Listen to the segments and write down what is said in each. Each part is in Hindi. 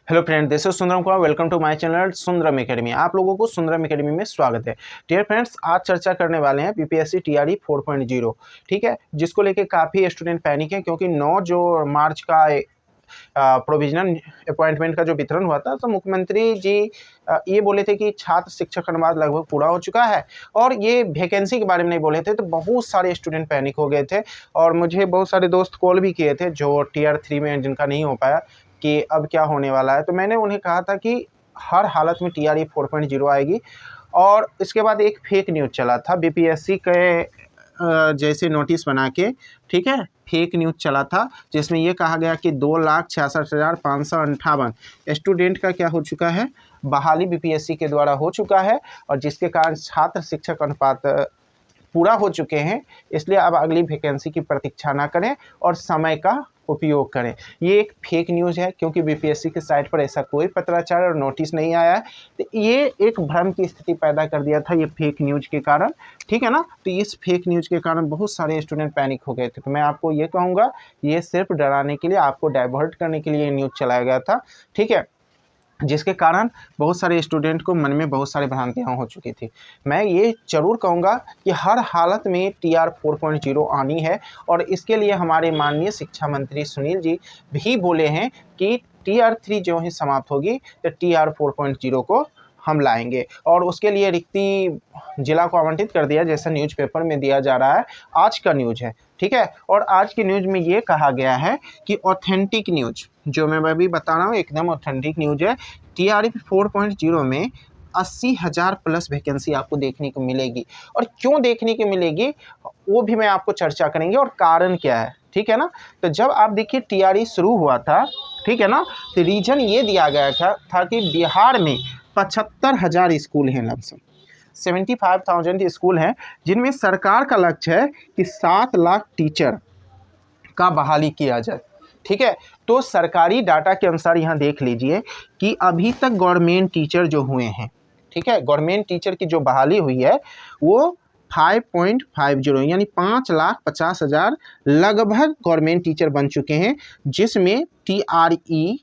Hello friend, this is Sundaram Kumar. Welcome to my channel Sundaram academy. आप लोगों को सुंदरम एकेडमी में स्वागत है। डियर फ्रेंड्स, आज चर्चा करने वाले हैं बीपीएससी टीआरई 4.0, ठीक है, जिसको लेके काफ़ी स्टूडेंट पैनिक है क्योंकि 9 जो मार्च का प्रोविजनल अपॉइंटमेंट का जो वितरण हुआ था, तो मुख्यमंत्री जी ये बोले थे कि छात्र शिक्षक अनुवाद लगभग पूरा हो चुका है और ये वैकेंसी के बारे में नहीं बोले थे, तो बहुत सारे स्टूडेंट पैनिक हो गए थे। और मुझे बहुत सारे दोस्त कॉल भी किए थे जो टीआर 3 में जिनका नहीं हो पाया कि अब क्या होने वाला है। तो मैंने उन्हें कहा था कि हर हालत में टीआरई 4.0 आएगी। और इसके बाद एक फेक न्यूज़ चला था बीपीएससी के जैसे नोटिस बना के, ठीक है, फेक न्यूज़ चला था जिसमें ये कहा गया कि 2,66,558 स्टूडेंट का क्या हो चुका है, बहाली बीपीएससी के द्वारा हो चुका है और जिसके कारण छात्र शिक्षक अनुपात पूरा हो चुके हैं। इसलिए अब अगली वैकेंसी की प्रतीक्षा ना करें और समय का उपयोग करें। ये एक फेक न्यूज़ है क्योंकि बीपीएससी के साइट पर ऐसा कोई पत्राचार और नोटिस नहीं आया है। तो ये एक भ्रम की स्थिति पैदा कर दिया था ये फेक न्यूज़ के कारण, ठीक है ना। तो इस फेक न्यूज़ के कारण बहुत सारे स्टूडेंट पैनिक हो गए थे। तो मैं आपको ये कहूँगा, ये सिर्फ डराने के लिए, आपको डाइवर्ट करने के लिए ये न्यूज़ चलाया गया था, ठीक है, जिसके कारण बहुत सारे स्टूडेंट को मन में बहुत सारी भ्रांतियाँ हो चुकी थी। मैं ये ज़रूर कहूँगा कि हर हालत में टीआर 4.0 आनी है और इसके लिए हमारे माननीय शिक्षा मंत्री सुनील जी भी बोले हैं कि टीआर 3 जो ही समाप्त होगी तो टीआर 4.0 को हम लाएंगे। और उसके लिए रिक्ति जिला को आवंटित कर दिया, जैसा न्यूज़पेपर में दिया जा रहा है। आज का न्यूज़ है, ठीक है। और आज की न्यूज़ में ये कहा गया है कि ऑथेंटिक न्यूज़ जो मैं अभी बता रहा हूँ एकदम ऑथेंटिक न्यूज़ है। टीआरई 4.0 में 80,000 प्लस वैकेंसी आपको देखने को मिलेगी। और क्यों देखने को मिलेगी वो भी मैं आपको चर्चा करेंगे और कारण क्या है, ठीक है ना। तो जब आप देखिए टीआरई शुरू हुआ था, ठीक है ना, तो रीजन ये दिया गया था कि बिहार में 75,000 स्कूल हैं, लमसम 75,000 स्कूल हैं, जिनमें सरकार का लक्ष्य है कि 7 लाख टीचर का बहाली किया जाए, ठीक है। तो सरकारी डाटा के अनुसार यहाँ देख लीजिए कि अभी तक गवर्नमेंट टीचर जो हुए हैं, ठीक है, गवर्नमेंट टीचर की जो बहाली हुई है वो 5.50 यानी 5,50,000 लगभग गवर्नमेंट टीचर बन चुके हैं, जिसमें टीआरई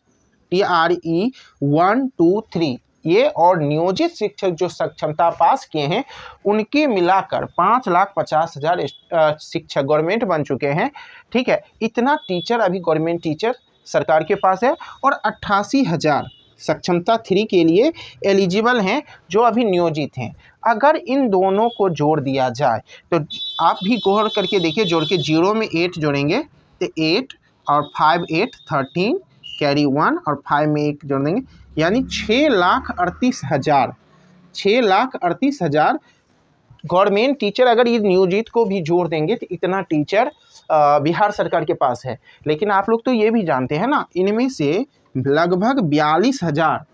1, 2, 3 ये और नियोजित शिक्षक जो सक्षमता पास किए हैं उनके मिलाकर 5,50,000 शिक्षक गवर्नमेंट बन चुके हैं, ठीक है। इतना टीचर अभी गवर्नमेंट टीचर सरकार के पास है और 88,000 सक्षमता 3 के लिए एलिजिबल हैं जो अभी नियोजित हैं। अगर इन दोनों को जोड़ दिया जाए तो आप भी गौर करके देखिए, जोड़ के 0 में 8 जोड़ेंगे तो 8 और 5 8 13 कैरी 1 और 5 में 1 जोड़ देंगे, यानी 6,38,000 गवर्नमेंट टीचर अगर ये नियोजित को भी जोड़ देंगे तो इतना टीचर बिहार सरकार के पास है। लेकिन आप लोग तो ये भी जानते हैं ना, इनमें से लगभग 42,000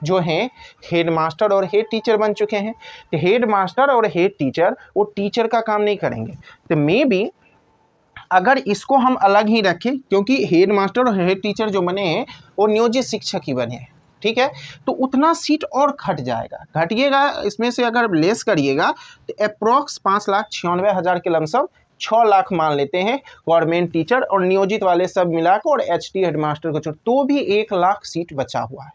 जो हैं हेड मास्टर और हेड टीचर बन चुके हैं। तो हेड मास्टर और हेड टीचर वो टीचर का काम नहीं करेंगे। तो मे बी अगर इसको हम अलग ही रखें, क्योंकि हेड मास्टर और हेड टीचर जो बने हैं वो नियोजित शिक्षक ही बने हैं, ठीक है, तो उतना सीट और घटिएगा। इसमें से अगर लेस करिएगा तो अप्रॉक्स 5,96,000 के लमसम 6 लाख मान लेते हैं गवर्नमेंट टीचर और नियोजित वाले सब मिलाकर और एचटी हेडमास्टर को छोड़, तो भी 1 लाख सीट बचा हुआ है,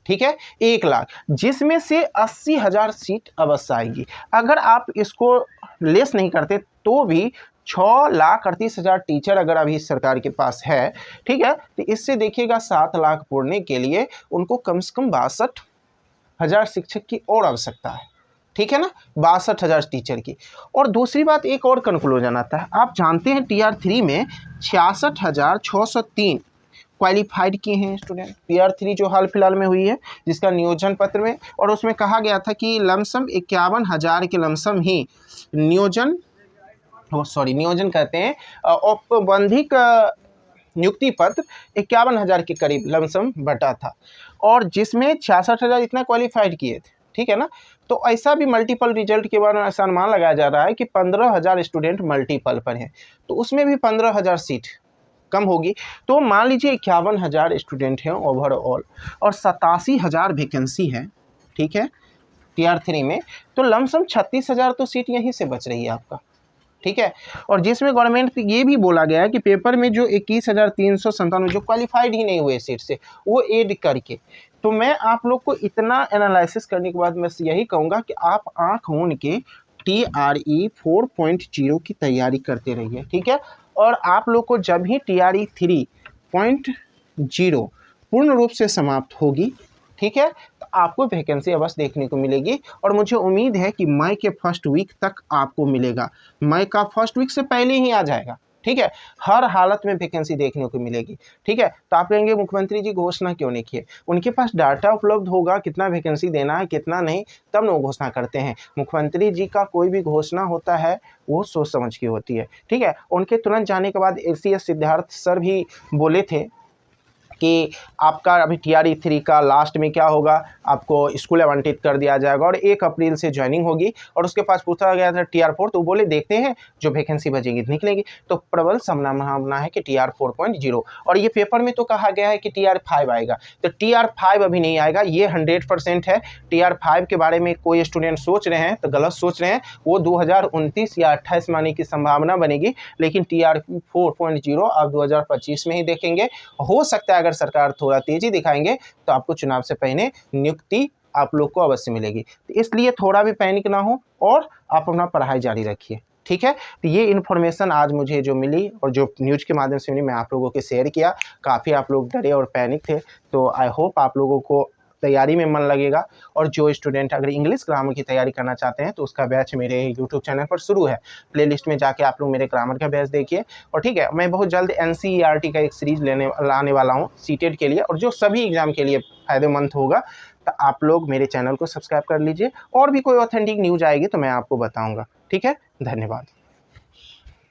ठीक है, 1 लाख, जिसमें से 80,000 सीट अवश्य आएगी। अगर आप इसको लेस नहीं करते तो भी 6,38,000 टीचर अगर अभी सरकार के पास है, ठीक है, तो इससे देखिएगा 7 लाख पूरने के लिए उनको कम से कम 62,000 शिक्षक की और आवश्यकता है, ठीक है ना, 62,000 टीचर की। और दूसरी बात, एक और कंक्लूजन आता है। आप जानते हैं टीआर 3 में 66,603 क्वालिफाइड किए हैं स्टूडेंट। टीआर 3 जो हाल फिलहाल में हुई है, जिसका नियोजन पत्र में, और उसमें कहा गया था कि लमसम 51,000 के लमसम ही नियोजन कहते हैं, औपबंधिक नियुक्ति पत्र 51,000 के करीब लमसम बटा था और जिसमें 66,000 इतना क्वालिफाइड किए थे, ठीक है ना। तो ऐसा भी मल्टीपल रिजल्ट के बारे में ऐसा अनुमान लगाया जा रहा है कि 15,000 स्टूडेंट मल्टीपल पर हैं, तो उसमें भी 15,000 सीट कम होगी। तो मान लीजिए 51,000 स्टूडेंट हैं ओवरऑल और 87,000 वैकेंसी है, ठीक है, टीआर 3 में, तो लमसम 36,000 तो सीट यहीं से बच रही है आपका, ठीक है। और जिसमें गवर्नमेंट ये भी बोला गया है कि पेपर में जो 21,397 जो क्वालिफाइड ही नहीं हुए सीट से वो ऐड करके, तो मैं आप लोग को इतना एनालिसिस करने के बाद मैं यही कहूँगा कि आप आँख मूंद के TRE 4.0 की तैयारी करते रहिए, ठीक है। और आप लोग को जब ही TRE 3.0 पूर्ण रूप से समाप्त होगी, ठीक है, तो आपको वैकेंसी अवश्य देखने को मिलेगी। और मुझे उम्मीद है कि मई के फर्स्ट वीक तक आपको मिलेगा, मई का फर्स्ट वीक से पहले ही आ जाएगा, ठीक है। हर हालत में वैकेंसी देखने को मिलेगी, ठीक है। तो आप कहेंगे मुख्यमंत्री जी घोषणा क्यों नहीं किए? उनके पास डाटा उपलब्ध होगा कितना वैकेंसी देना है कितना नहीं, तब न वो घोषणा करते हैं। मुख्यमंत्री जी का कोई भी घोषणा होता है वो सोच समझ के होती है, ठीक है। उनके तुरंत जाने के बाद ACS सिद्धार्थ सर भी बोले थे कि आपका अभी TRE 3 का लास्ट में क्या होगा, आपको स्कूल आवंटित कर दिया जाएगा और 1 अप्रैल से ज्वाइनिंग होगी। और उसके पास पूछा गया था TR 4, तो बोले देखते हैं जो वैकेंसी बचेगी निकलेगी। तो प्रबल संभावना है कि TR 4.0। और ये पेपर में तो कहा गया है कि TR 5 आएगा, तो TR 5 अभी नहीं आएगा, ये 100% है। TR 5 के बारे में कोई स्टूडेंट सोच रहे हैं तो गलत सोच रहे हैं, वो 2029 या 28 में आने की संभावना बनेगी। लेकिन TR 4.0 आप 2025 में ही देखेंगे। हो सकता है अगर सरकार थोड़ा तेजी दिखाएंगे तो आपको चुनाव से पहले नियुक्ति आप लोग को अवश्य मिलेगी। तो इसलिए थोड़ा भी पैनिक ना हो और आप अपना पढ़ाई जारी रखिए, ठीक है। तो ये इन्फॉर्मेशन आज मुझे जो मिली और जो न्यूज़ के माध्यम से मिली मैं आप लोगों के शेयर किया। काफ़ी आप लोग डरे और पैनिक थे, तो आई होप आप लोगों को तैयारी में मन लगेगा। और जो स्टूडेंट अगर इंग्लिश ग्रामर की तैयारी करना चाहते हैं तो उसका बैच मेरे यूट्यूब चैनल पर शुरू है, प्लेलिस्ट में जाके आप लोग मेरे ग्रामर का बैच देखिए। और ठीक है, मैं बहुत जल्द NCERT का एक सीरीज लाने वाला हूँ सीटेट के लिए, और जो सभी एग्जाम के लिए फ़ायदेमंद होगा। तो आप लोग मेरे चैनल को सब्सक्राइब कर लीजिए, और भी कोई ऑथेंटिक न्यूज़ आएगी तो मैं आपको बताऊँगा, ठीक है। धन्यवाद।